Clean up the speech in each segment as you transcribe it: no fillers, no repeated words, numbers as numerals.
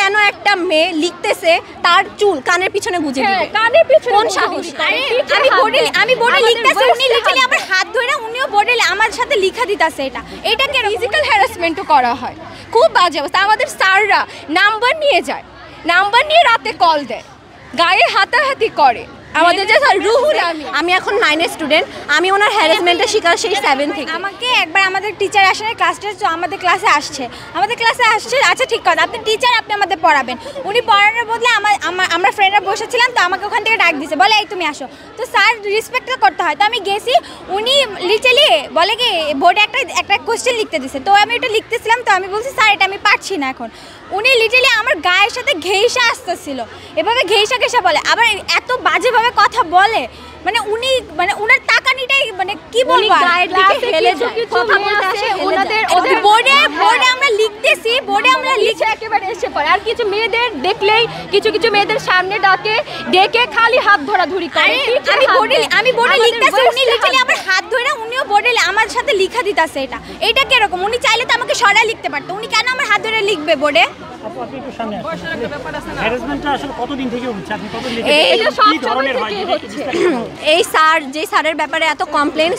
কেন একটা মেয়ে লিখতেছে তার চুল কানের পিছনে গুজে দিবে? কানের পিছনে কোন সাহস? আমি বোর্ডে লিখতেছি, উনি লিটারালি আমার হাত ধরে উনিও বোর্ডে আমার সাথে লিখা দিতেছে। এটা কি ফিজিক্যাল হ্যারাসমেন্টও করা হয়, খুব বাজে অবস্থা। আমাদের স্যাররা নাম্বার নিয়ে যায়, নাম্বার নিয়ে রাতে কল দেয়, গায়ে হাতাহাতি করে। আমাদের যে স্যার রুহুল আমি এখন 9 স্টুডেন্ট, আমি ওনার হ্যারাসমেন্টের শিকার সেই 7 থেকে। আমাকে একবার আমাদের টিচার আসলে আমাদের ক্লাসে আসছে। আচ্ছা ঠিক কথা, আপনি টিচার, আপনি আমাদের পড়াবেন। উনি পড়ানোর বদলে আমরা ফ্রেন্ডরা বসেছিলাম, তো আমাকে ওখান থেকে ডাক দিয়েছে, বলে এই তুমি আসো। তো স্যার রেসপেক্টটা করতে হয়, তো আমি গেছি। উনি লিটারালি বলে কি বোর্ডে একটা কোয়েশ্চেন লিখতে দিছে, তো আমি ওটা লিখতেছিলাম। তো আমি বলছি স্যার এটা আমি পারছি না এখন। উনি লিটারালি আমার গায়ের সাথে ঘেঁষা আসতেছিল, এভাবে ঘেঁষা বলে, আবার এত বাজেভাবে কথা বলে। মানে উনি উনার তাকানিটাই কি বলবো, কথা বলতে আসে ওনাদের বোর্ডে আমরা লিখতেছি, বোর্ডে আমরা লিখে একেবারে এসে পড়ে। আর কিছু মেয়েদের দেখলেই কিছু মেয়েদের সামনে ডেকে খালি হাত ধরাধরি করে। আমি বোর্ডে লিখতেছি, উনি লিটারালি আমার হাত ধরে উনিও বোর্ডে আমার সাথে লিখা দিতেছে। এটা কিরকম? উনি চাইলে তো আমাকে সরাই লিখতে পারতো, উনি কেন আমার হাত ধরে লিখবে বোর্ডে? এই স্যার যে স্যারের ব্যাপারে এত কমপ্লেন,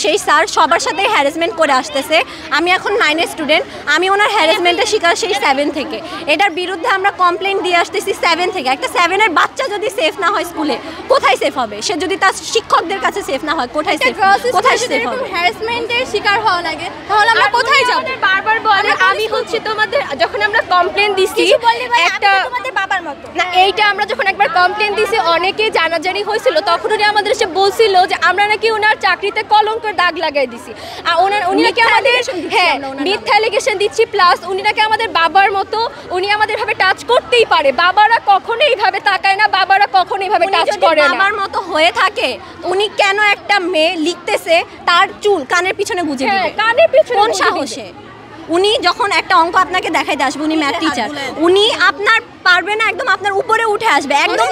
সেই স্যার সবার সাথে হ্যারাসমেন্ট করে আসতেছে। আমি এখন 9 স্টুডেন্ট, আমি ওনার হ্যারাসমেন্টের শিকার সেই 7 থেকে। এটার বিরুদ্ধে আমরা কমপ্লেন দিয়ে আসতেছি 7 থেকে। একটা 7-এর বাচ্চা যদি সেফ না হয় স্কুলে, কোথায় সেফ হবে? সে যদি তার শিক্ষকদের কাছে সেফ না হয়, কোথায় সেফ হবে? হ্যারাসমেন্টের শিকার হওয়া লাগে, তাহলে আমরা কোথায় যাব? বারবার বলে আমি হচ্ছে তোমাদের, যখন আমরা কমপ্লেন দিছি একটা তোমাদের বাবার মতো না, এইটা আমরা যখন একবার কমপ্লেন দিছি অনেকে জানাজানি হয়েছিল, তখন উনি আমাদের এসে বলছিল যে আমরা নাকি ওনার চাকরিতে কলঙ্কের দাগ লাগাই দিছি। আর উনি নাকি আমাদের মিথ্যা অ্যালিগেশন দিচ্ছি, প্লাস উনি নাকি আমাদের বাবার মতো, উনি আমাদের ভাবে টাচ করতেই পারে। বাবারা কখনো এইভাবে তাকায় না, বাবারা কখনো এইভাবে টাচ করে না। বাবার মতো হয়ে থাকে, উনি কেন একটা মেয়ে লিখতেছে তার চুল কানের পিছনে গুজে দিবে? কানের পিছনে কোন সাহসে? উনি যখন একটা অঙ্ক আপনাকে দেখাইতে আসবে, উনি ম্যাথ টিচার, উনি আপনার পারবে না, একদম আপনার উপরে উঠে আসবে, একদম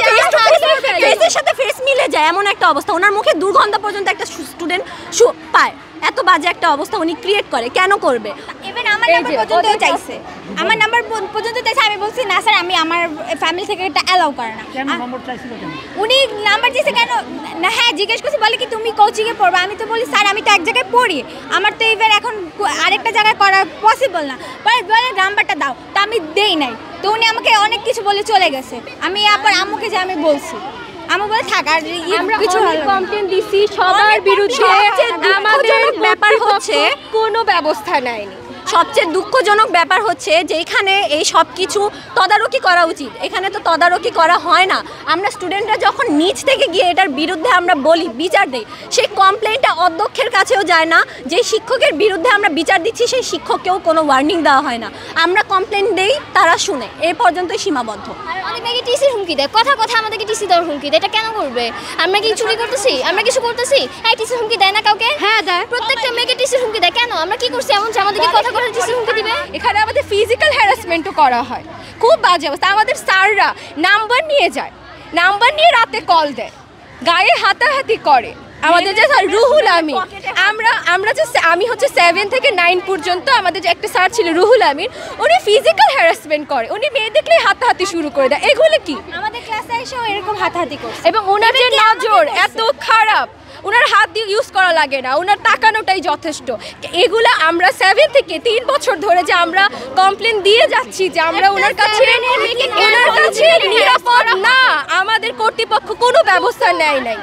ফেসের সাথে ফেস মিলে যায় এমন একটা অবস্থা। ওনার মুখে দুর্গন্ধ পর্যন্ত একটা স্টুডেন্ট পায়। এত বাজে একটা অবস্থা উনি ক্রিয়েট করে, কেন করবে? ইভেন আমার নাম্বার পর্যন্ত চাইছে, আমার নাম্বার পর্যন্ত চাইছে। আমি বলছি না স্যার, আমি আমার ফ্যামিলি থেকে এটা অ্যালাউ করে না। উনি নাম্বার দিয়েছে কেন না, হ্যাঁ জিজ্ঞেস করছি, বলে কি তুমি কোচিংয়ে পড়বে? আমি তো বলি স্যার আমি তো এক জায়গায় পড়ি, আমার তো এবার এখন আরেকটা জায়গায় করা পসিবল না। বলে নাম্বারটা দাও, তো আমি দেই নাই। তো উনি আমাকে অনেক কিছু বলে চলে গেছে। আমি আবার আম্মুকে যে আমি বলছি, আমি বলে থাক, আর কিছু কমপ্লেন দিছি সবার বিরুদ্ধে। আমাদের ব্যাপার হচ্ছে কোনো ব্যবস্থা নেয়নি। সবচেয়ে দুঃখজনক ব্যাপার হচ্ছে যে এখানে এই সব কিছু তদারকি করা উচিত, এখানে তো তদারকি করা হয় না। আমরা স্টুডেন্টরা যখন নিচ থেকে গিয়ে এটার বিরুদ্ধে আমরা বলি, বিচার দেই, সেই কমপ্লেনটা অধ্যক্ষের কাছেও যায় না। যে শিক্ষকের বিরুদ্ধে আমরা বিচার দিচ্ছি সেই শিক্ষককেও কোনো ওয়ার্নিং দেওয়া হয় না। আমরা কমপ্লেন দেই, তারা শুনে, এই পর্যন্তই সীমাবদ্ধ। আমাদেরকে টিসির হুমকি দেয়, কথা আমাদেরকে টিসি দেওয়ার হুমকি দেয়। এটা কেন করবে? আমরা কি চুরি করতেছি? আমরা কিছু করতেছি? হ্যাঁ, টিসির হুমকি দেয় না কাউকে? হ্যাঁ দেয়, প্রত্যেকটা মেয়েকে টিসির হুমকি দেয়। কেন? আমরা কি করছি এমন যে আমাদেরকে কথা টিসির হুমকি দিবে? এখানে আমাদের ফিজিক্যাল হ্যারাসমেন্টও করা হয়, খুব বাজে অবস্থা। আমাদের স্যাররা নাম্বার নিয়ে যায়, নাম্বার নিয়ে রাতে কল দেয়, গায়ে হাতাহাতি করে। আমাদের যে স্যার রুহুল আমি হচ্ছে 7 থেকে 9 পর্যন্ত আমাদের যে একটা স্যার ছিল রুহুল আমিন, উনি ফিজিক্যাল হ্যারাসমেন্ট করে। উনি মেয়ে দেখলে হাতাহাতি শুরু করে দেয়। এগুলো কি? আমাদের ক্লাসে এসেও এরকম হাতাহাতি করে। এবং ওনার যে নজর এত খারাপ, ওনার হাত দিয়ে ইউজ করা লাগে না, ওনার তাকানোটাই যথেষ্ট। এগুলো আমরা 7 থেকে 3 বছর ধরে যে আমরা কমপ্লেন দিয়ে যাচ্ছি যে আমরা ওনার কাছে নিরাপদ না, আমাদের কর্তৃপক্ষ কোনো ব্যবস্থা নেয় নাই।